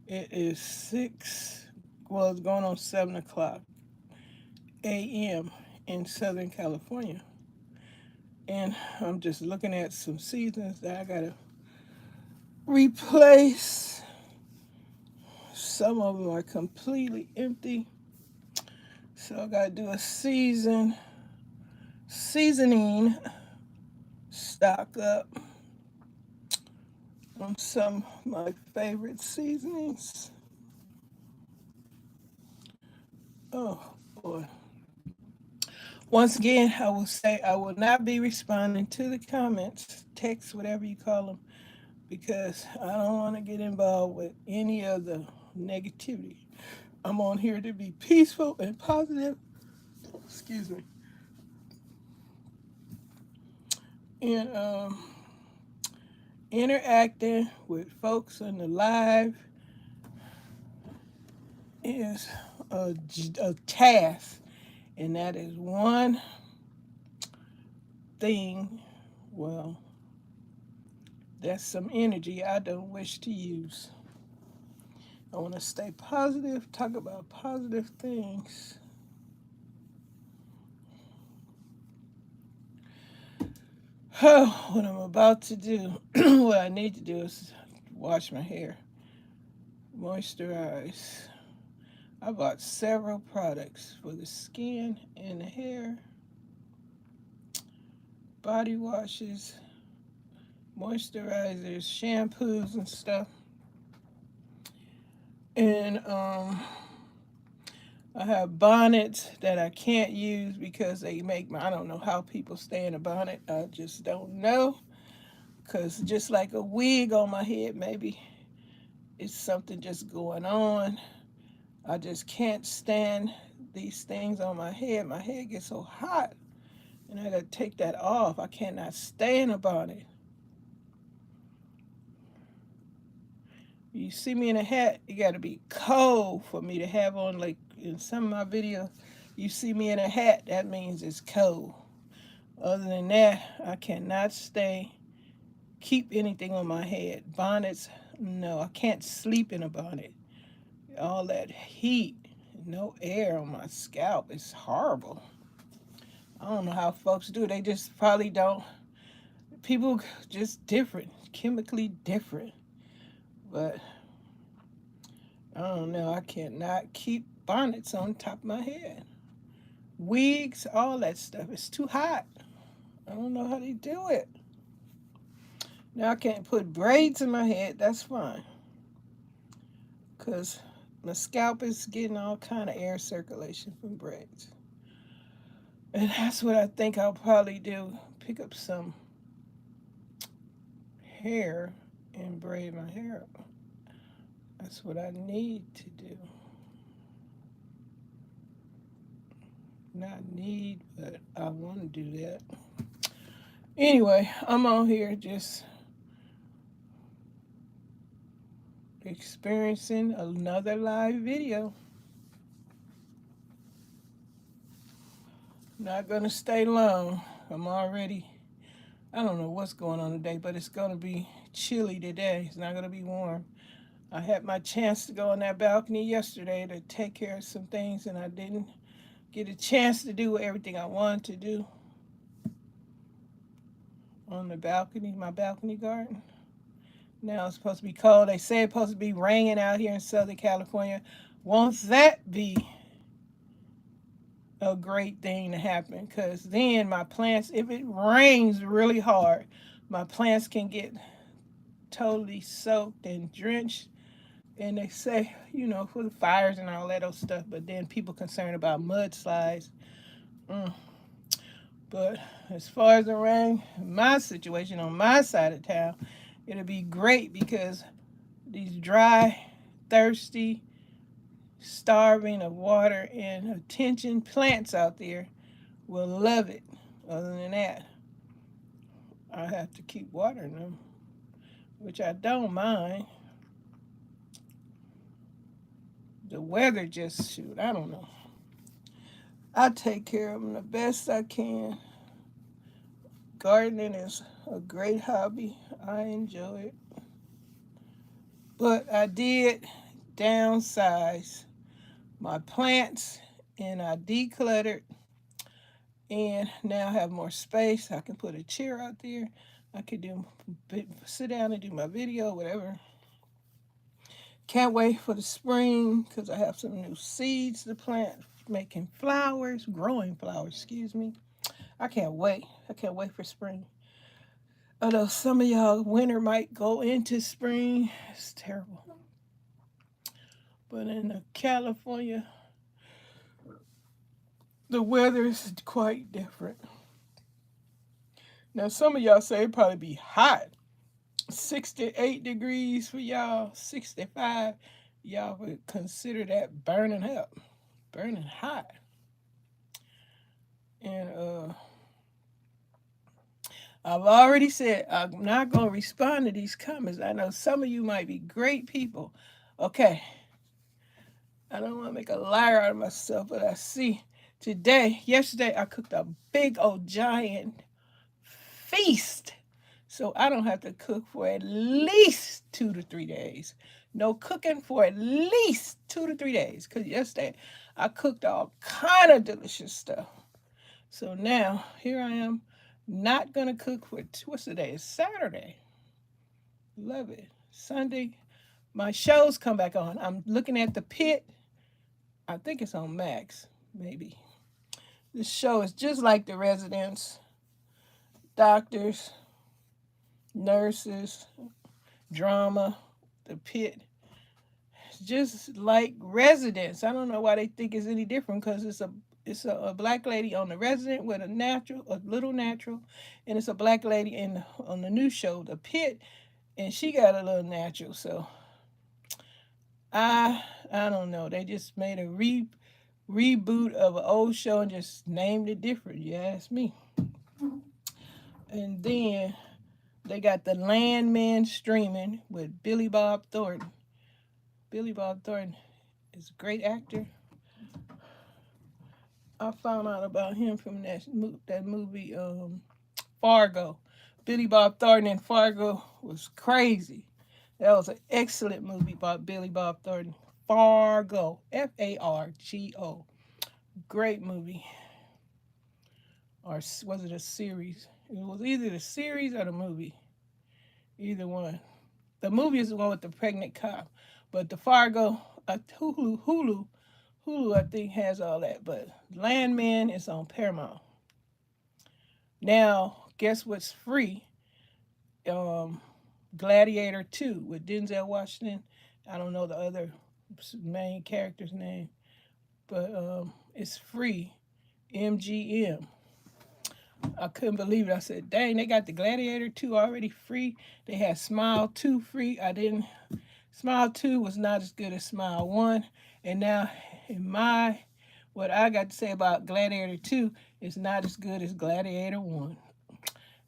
It is 6, well, it's going on 7 o'clock a.m. in Southern California. And I'm just looking at some seasons that I gotta replace. Some of them are completely empty. So I gotta do a seasoning stock up on some of my favorite seasonings. Oh boy. Once again, I will say I will not be responding to the comments, text, whatever you call them, because I don't want to get involved with any of the negativity. I'm on here to be peaceful and positive, excuse me, and interacting with folks on the live is a task, and that is one thing, well, that's some energy I don't wish to use. I want to stay positive, talk about positive things. Oh, what I'm about to do, what I need to do is wash my hair, moisturize. I bought several products for the skin and the hair, body washes, moisturizers, shampoos, and stuff. And I have bonnets that I can't use because they make my, I don't know how people stay in a bonnet. I just don't know. Because just like a wig on my head, maybe it's something just going on. I just can't stand these things on my head. My head gets so hot, and I gotta take that off. I cannot stay in a bonnet. You see me in a hat, it gotta be cold for me to have on. Like in some of my videos, you see me in a hat, that means it's cold. Other than that, I cannot keep anything on my head. Bonnets, no, I can't sleep in a bonnet. All that heat, no air on my scalp, it's horrible. I don't know how folks do it. They just probably don't. People just different, chemically different. But I don't know. I cannot keep bonnets on top of my head. Wigs, all that stuff. It's too hot. I don't know how they do it. Now I can't put braids in my head. That's fine. Because my scalp is getting all kind of air circulation from braids. And that's what I think I'll probably do. Pick up some hair and braid my hair up. That's what I need to do. Not need, but I want to do that. Anyway, I'm on here just experiencing another live video. Not gonna stay long. I'm already, I don't know what's going on today, but it's gonna be chilly today. It's not gonna be warm. I had my chance to go on that balcony yesterday to take care of some things, and I didn't get a chance to do everything I wanted to do on the balcony, my balcony garden. Now it's supposed to be cold. They say it's supposed to be raining out here in Southern California. Won't that be a great thing to happen? Because then my plants, if it rains really hard, my plants can get totally soaked and drenched. And they say, for the fires and all that old stuff. But then people concerned about mudslides. Mm. But as far as the rain, my situation on my side of town, it'll be great because these dry, thirsty, starving of water and attention plants out there will love it. Other than that, I have to keep watering them, which I don't mind. The weather just, shoot, I don't know. I take care of them the best I can. Gardening is a great hobby. I enjoy it. But I did downsized my plants and I decluttered, and now I have more space. I can put a chair out there. I can sit down and do my video, whatever. Can't wait for the spring because I have some new seeds to plant, making flowers, growing flowers, excuse me. I can't wait. I can't wait for spring. Although some of y'all winter might go into spring, it's terrible. But in California, the weather is quite different. Now, some of y'all say it'd probably be hot. 68 degrees for y'all, 65. Y'all would consider that burning up, burning hot. And I've already said I'm not going to respond to these comments. I know some of you might be great people. Okay. I don't want to make a liar out of myself, but I see yesterday, I cooked a big old giant feast. So I don't have to cook for at least 2 to 3 days. No cooking for at least 2 to 3 days. Because yesterday I cooked all kind of delicious stuff. So now here I am, not going to cook for, what's the day? It's Saturday. Love it. Sunday, my shows come back on. I'm looking at The Pit. I think it's on Max, maybe. This show is just like The Residents. Doctors, nurses, drama, The Pit. It's just like Residents. I don't know why they think it's any different, because it's a black lady on The Resident with a little natural, and it's a black lady on the new show, The Pit, and she got a little natural. So I don't know. They just made a reboot of an old show and just named it different. You ask me. And then they got The Landman streaming with Billy Bob Thornton. Billy Bob Thornton is a great actor. I found out about him from that movie Fargo. Billy Bob Thornton in Fargo was crazy. That was an excellent movie by Billy Bob Thornton. Fargo. Fargo. Great movie. Or was it a series? It was either the series or the movie. Either one. The movie is the one with the pregnant cop. But the Fargo, Hulu, I think, has all that. But Landman is on Paramount. Now, guess what's free? Gladiator 2 with Denzel Washington. I don't know the other main character's name, but it's free. MGM. I couldn't believe it. I said, dang, they got the Gladiator 2 already free. They had Smile 2 free. Smile 2 was not as good as Smile 1. And now, what I got to say about Gladiator 2 is not as good as Gladiator 1.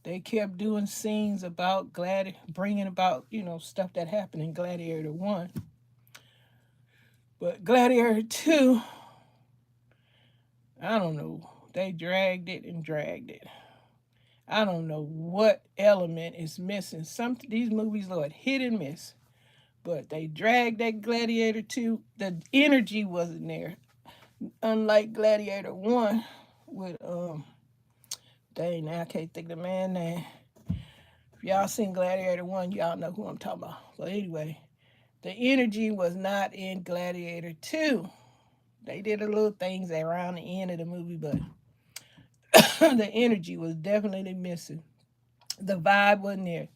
They kept doing scenes about bringing about, stuff that happened in Gladiator 1. But Gladiator 2, I don't know. They dragged it and dragged it. I don't know what element is missing. These movies, Lord, hit and miss. But they dragged that Gladiator 2. The energy wasn't there. Unlike Gladiator 1 with, dang, now I can't think of the man's name. If y'all seen Gladiator 1, y'all know who I'm talking about. But anyway, the energy was not in Gladiator 2. They did a little things around the end of the movie, but the energy was definitely missing. The vibe wasn't there.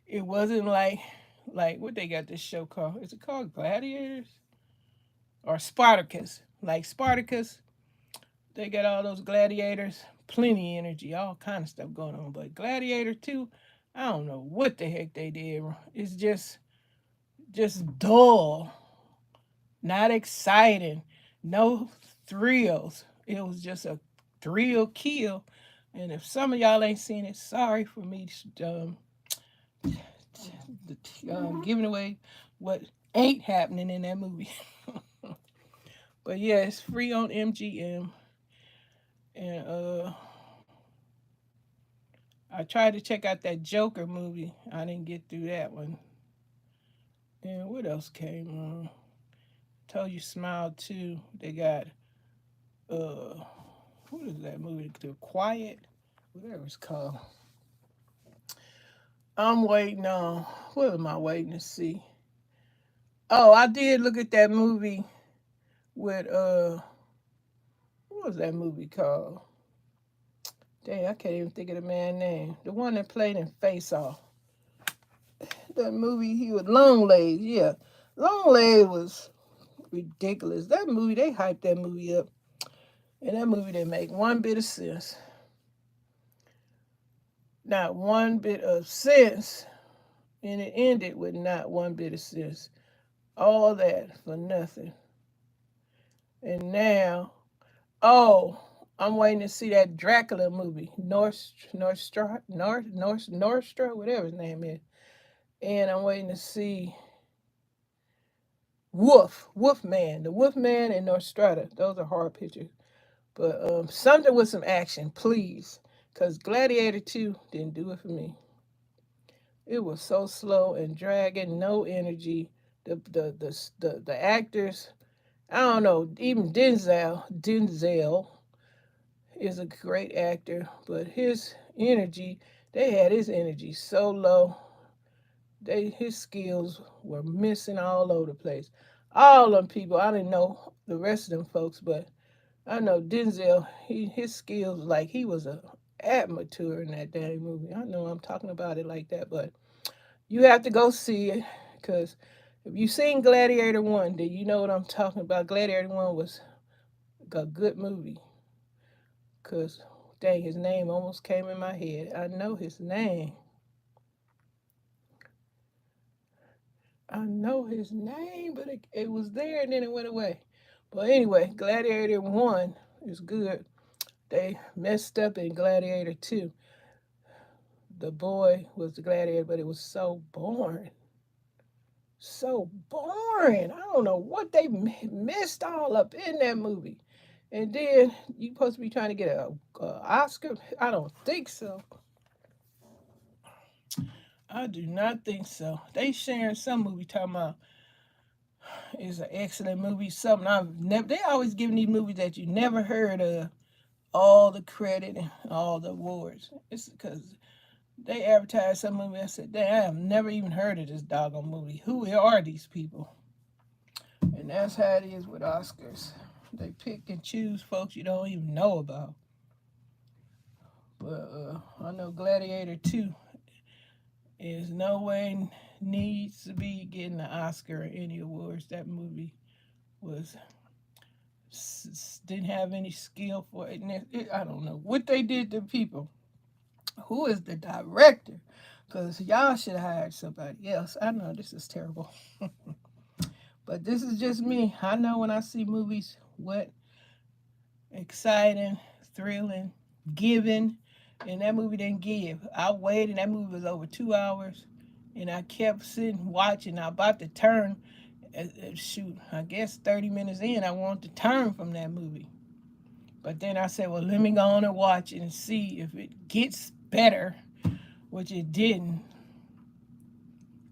It wasn't like what they got this show called. Is it called Gladiators? Or Spartacus. Like Spartacus, they got all those gladiators, plenty of energy, all kind of stuff going on. But Gladiator 2, I don't know what the heck they did. It's just dull. Not exciting. No thrills. It was just a thrill kill. And if some of y'all ain't seen it, sorry for me giving away what ain't happening in that movie. But yeah, it's free on MGM. And I tried to check out that Joker movie. I didn't get through that one. And what else came on? Told you Smile 2. They got, what is that movie? The Quiet? Whatever it's called. I'm waiting on, what am I waiting to see? Oh, I did look at that movie with, what was that movie called? Dang, I can't even think of the man's name. The one that played in Face Off. That movie, he was Long Legs, yeah. Long Legs was ridiculous. That movie, they hyped that movie up. And that movie didn't make one bit of sense. Not one bit of sense. And it ended with not one bit of sense. All that for nothing. And now, oh, I'm waiting to see that Dracula movie, Norstra, whatever his name is. And I'm waiting to see Wolfman, the Wolfman and Nostrada. Those are horror pictures. But something with some action, please. Because Gladiator 2 didn't do it for me. It was so slow and dragging, no energy. The actors, I don't know, even Denzel is a great actor, but his energy, they had his energy so low. His skills were missing all over the place. All them people, I didn't know the rest of them folks, but I know Denzel, his skills, like he was a amateur in that dang movie. I know I'm talking about it like that, but you have to go see it because if you've seen Gladiator 1, then you know what I'm talking about. Gladiator 1 was a good movie because, dang, his name almost came in my head. I know his name. I know his name, but it was there and then it went away. But anyway, Gladiator 1 is good. They messed up in Gladiator 2. The boy was the gladiator, but it was so boring. So boring. I don't know what they missed all up in that movie. And then you supposed to be trying to get a Oscar? I don't think so. I do not think so. They sharing some movie talking about it's an excellent movie. Something I've never. They always giving these movies that you never heard of all the credit and all the awards. It's because they advertised some movie. I said, "Dang, I have never even heard of this doggone movie. Who are these people?" And that's how it is with Oscars. They pick and choose folks you don't even know about. But I know Gladiator 2 is no way needs to be getting an Oscar or any awards. That movie was didn't have any skill for it. I don't know what they did to people. Who is the director? Because y'all should have hired somebody else. I know this is terrible. But this is just me. I know when I see movies, what exciting, thrilling, giving, and that movie didn't give. I waited, that movie was over 2 hours, and I kept sitting watching. I about to turn, shoot, I guess 30 minutes in, I wanted to turn from that movie. But then I said, well, let me go on and watch it and see if it gets better, which it didn't.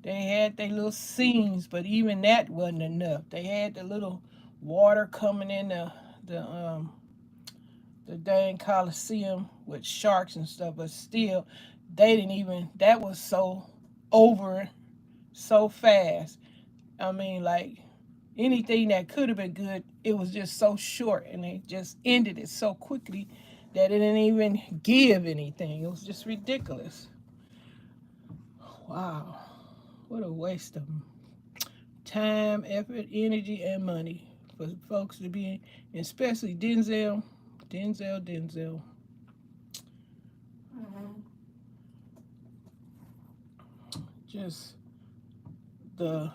They had their little scenes, but even that wasn't enough. They had the little water coming in the dang Coliseum with sharks and stuff, but still, they didn't even. That was so over, so fast. I mean, like anything that could have been good, it was just so short, and they just ended it so quickly that it didn't even give anything. It was just ridiculous. Wow. What a waste of time, effort, energy, and money for folks to be in, especially Denzel. Just the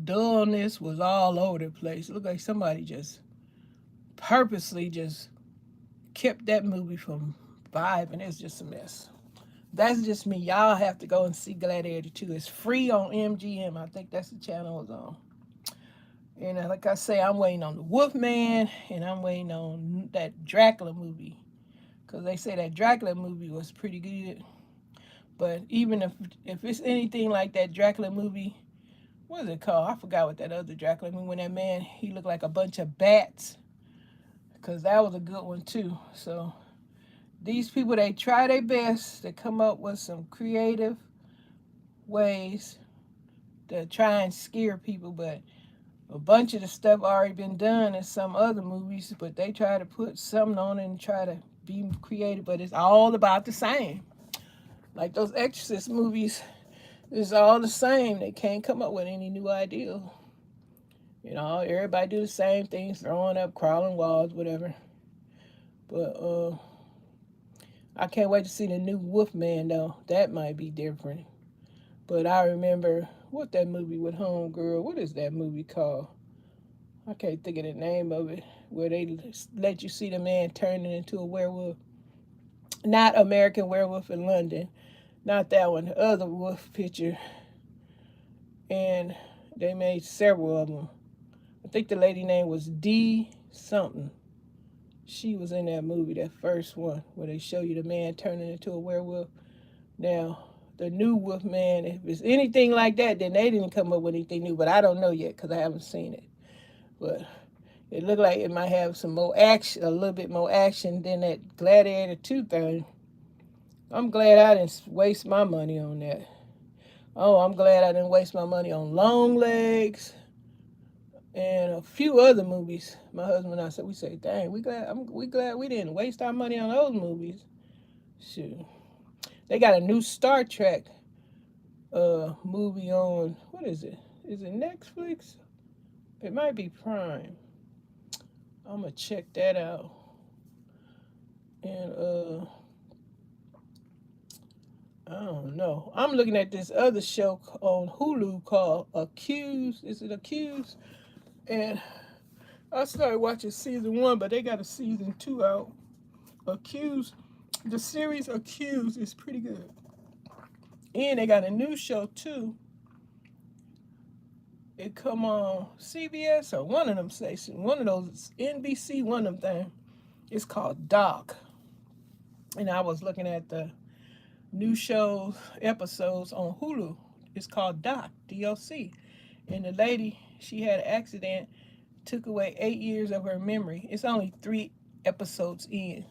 dullness was all over the place. It looked like somebody just purposely just kept that movie from vibing. It's just a mess. That's just me. Y'all have to go and see Gladiator 2. It's free on MGM. I think that's the channel it's on. And like I say, I'm waiting on the Wolfman, and I'm waiting on that Dracula movie. Because they say that Dracula movie was pretty good. But even if it's anything like that Dracula movie, what is it called? I forgot what that other Dracula. I mean, when that man, he looked like a bunch of bats, because that was a good one too. So these people, they try their best to come up with some creative ways to try and scare people, but a bunch of the stuff already been done in some other movies, but they try to put something on it and try to be creative, but it's all about the same. Like those Exorcist movies, it's all the same. They can't come up with any new ideas. You know, everybody do the same things, throwing up, crawling walls, whatever. But I can't wait to see the new Wolfman though. That might be different. But I remember what that movie with Homegirl. What is that movie called? I can't think of the name of it. Where they let you see the man turning into a werewolf. Not American Werewolf in London. Not that one. The other wolf picture. And they made several of them. I think the lady name was D something. She was in that movie, that first one, where they show you the man turning into a werewolf. Now, the new Wolfman, if it's anything like that, then they didn't come up with anything new. But I don't know yet because I haven't seen it. But it looked like it might have some more action, a little bit more action than that Gladiator 2 thing. I'm glad I didn't waste my money on that. Oh, I'm glad I didn't waste my money on Long Legs and a few other movies. My husband and I said, we say, dang, we glad we didn't waste our money on those movies. Shoot. They got a new Star Trek movie on, what is it? Is it Netflix? It might be Prime. I'm gonna check that out. And I don't know. I'm looking at this other show on Hulu called Accused. Is it Accused? And I started watching season 1, but they got a season 2 out. Accused, the series Accused is pretty good. And they got a new show too. It come on CBS or one of them stations, one of those NBC, one of them things. It's called Doc. And I was looking at the new show episodes on Hulu. It's called Doc, D-O-C. And the lady, she had an accident, took away 8 years of her memory. It's only 3 episodes in,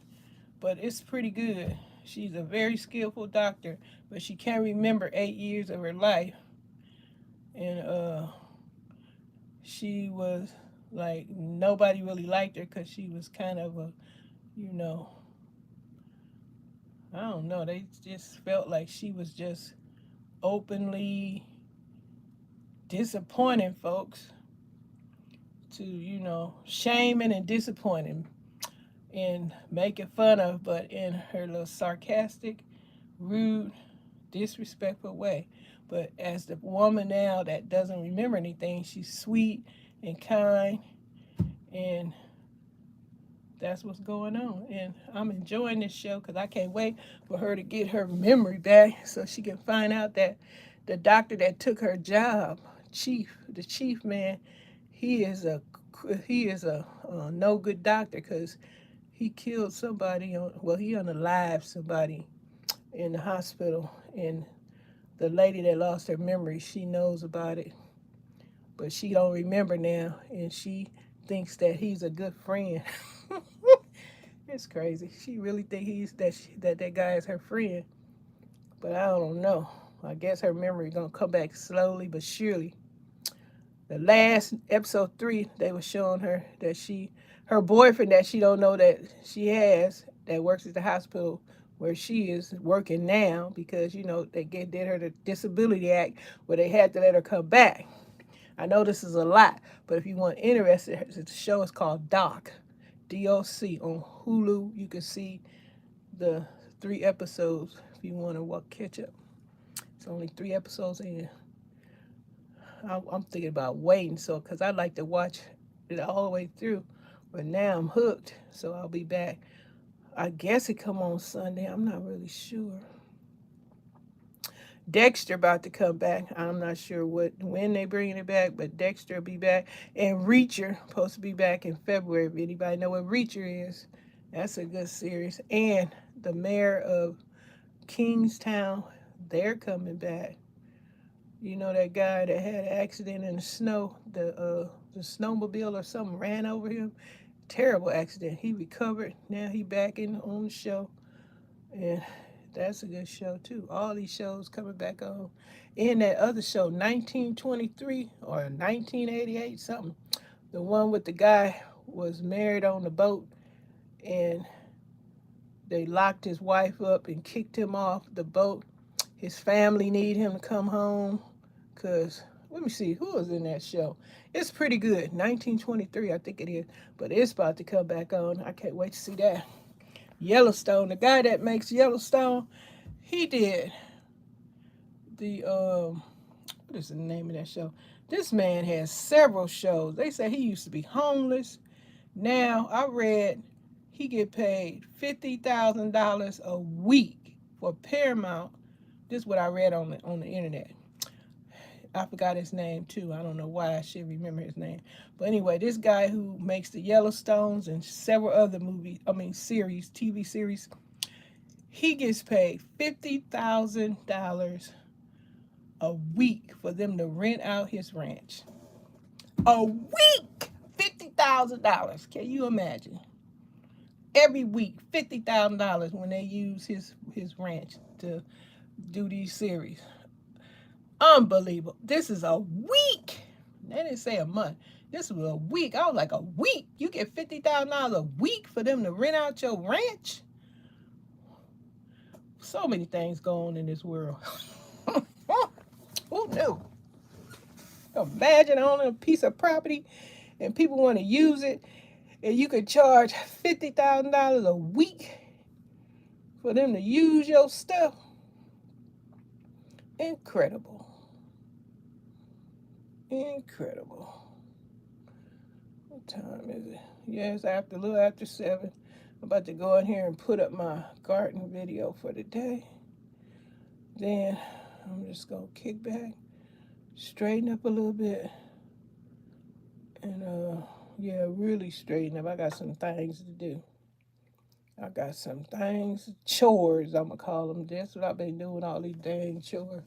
but it's pretty good. She's a very skillful doctor, but she can't remember 8 years of her life. And she was like, nobody really liked her because she was kind of a, you know, I don't know, they just felt like she was just openly disappointing folks, to, you know, shaming and disappointing and making fun of, but in her little sarcastic, rude, disrespectful way. But as the woman now that doesn't remember anything, she's sweet and kind, and that's what's going on. And I'm enjoying this show because I can't wait for her to get her memory back so she can find out that the doctor that took her job, the chief man, he is a no good doctor because he killed somebody on, well, he unalived somebody in the hospital, and the lady that lost her memory, she knows about it, but she don't remember now, and she thinks that he's a good friend. It's crazy. She really think that guy is her friend, but I don't know. I guess her memory gonna come back slowly but surely. The last episode 3, they were showing her that her boyfriend that she don't know that she has, that works at the hospital where she is working now, because you know they did her the Disability Act where they had to let her come back. I know this is a lot, but if you want interested, the show is called Doc, D-O-C, on Hulu. You can see the 3 episodes if you want to catch up. It's only 3 episodes in. I'm thinking about waiting, so because I like to watch it all the way through, but now I'm hooked, so I'll be back. I guess it come on Sunday. I'm not really sure. Dexter about to come back. I'm not sure when they bringing it back, but Dexter will be back. And Reacher supposed to be back in February. If anybody know what Reacher is, that's a good series. And the mayor of Kingstown, they're coming back. You know that guy that had an accident in the snow, the snowmobile or something ran over him. Terrible accident. He recovered. Now he back in on the show, and that's a good show too. All these shows coming back on. In that other show, 1923 or 1988 something, the one with the guy was married on the boat, and they locked his wife up and kicked him off the boat. His family need him to come home because, let me see, who was in that show? It's pretty good. 1923, I think it is. But it's about to come back on. I can't wait to see that. Yellowstone, the guy that makes Yellowstone, he did the, what is the name of that show? This man has several shows. They say he used to be homeless. Now, I read he get paid $50,000 a week for Paramount. This is what I read on the internet. I forgot his name too. I don't know why. I should remember his name. But anyway, this guy who makes the Yellowstones and several other series, TV series, he gets paid $50,000 a week for them to rent out his ranch. A week! $50,000. Can you imagine? Every week, $50,000 when they use his ranch to do these series. Unbelievable. This is a week. They didn't say a month. This was a week. I was like, a week? You get $50,000 a week for them to rent out your ranch? So many things go on in this world. Who knew? Imagine owning a piece of property and people want to use it, and you could charge $50,000 a week for them to use your stuff. Incredible. Incredible. What time is it? Yeah, it's a little after 7. I'm about to go in here and put up my garden video for the day. Then I'm just going to kick back, straighten up a little bit, and yeah, really straighten up. I got some things to do. I got some things, chores, I'm going to call them. That's what I've been doing, all these dang chores.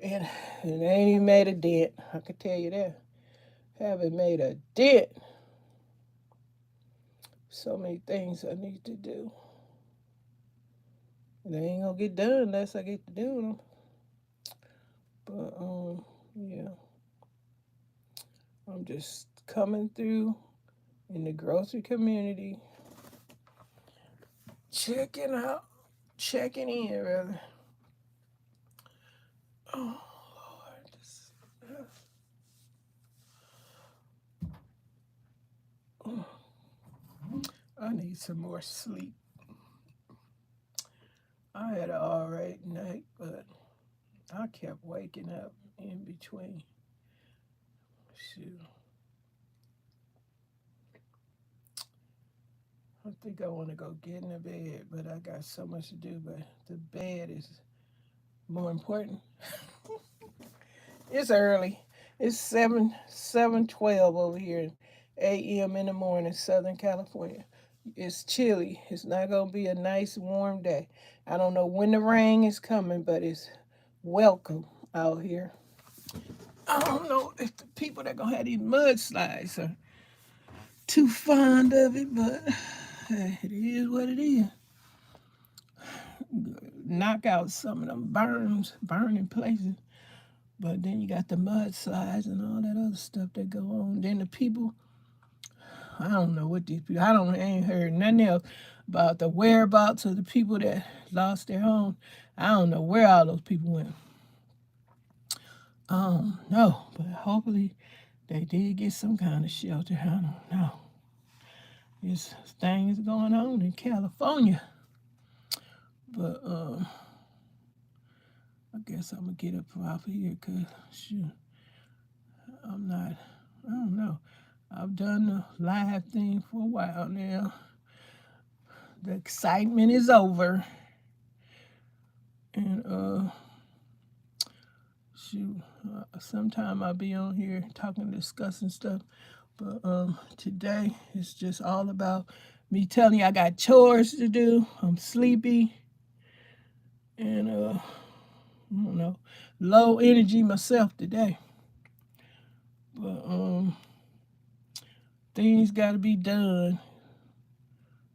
And it ain't even made a dent. I can tell you that. Haven't made a dent. So many things I need to do. And they ain't going to get done unless I get to do them. But, yeah. I'm just coming through in the grocery community. Checking in, rather. Oh, Lord. I need some more sleep. I had an all right night, but I kept waking up in between. Shoot. I think I want to go get in the bed, but I got so much to do, but the bed is more important. It's early. It's 7:12 over here, a.m. in the morning, Southern California. It's chilly. It's not going to be a nice warm day. I don't know when the rain is coming, but it's welcome out here. I don't know if the people that going to have these mudslides are too fond of it, but it is what it is. Knock out some of them burning places. But then you got the mudslides and all that other stuff that go on. Then the people, I don't know what these people, I ain't heard nothing else about the whereabouts of the people that lost their home. I don't know where all those people went. I don't know, but hopefully they did get some kind of shelter. I don't know. This thing is going on in California. But I guess I'm going to get up off of here because, shoot, I don't know. I've done the live thing for a while now. The excitement is over. And, shoot, sometime I'll be on here talking, discussing stuff. But today it's just all about me telling you I got chores to do. I'm sleepy. And I don't know, low energy myself today. But things got to be done.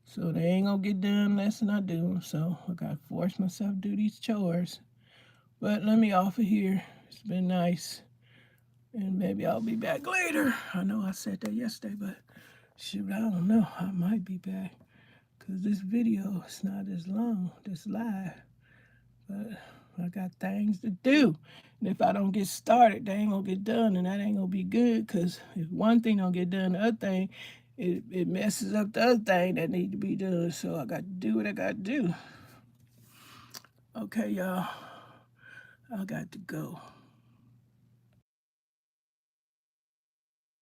So they ain't gonna get done unless I do them. So I gotta force myself to do these chores. But let me off of here. It's been nice. And maybe I'll be back later. I know I said that yesterday, but shoot, I don't know. I might be back. Because this video is not as long, this live. But I got things to do. And if I don't get started, they ain't going to get done. And that ain't going to be good. Because if one thing don't get done, the other thing, it messes up the other thing that need to be done. So I got to do what I got to do. Okay, y'all. I got to go.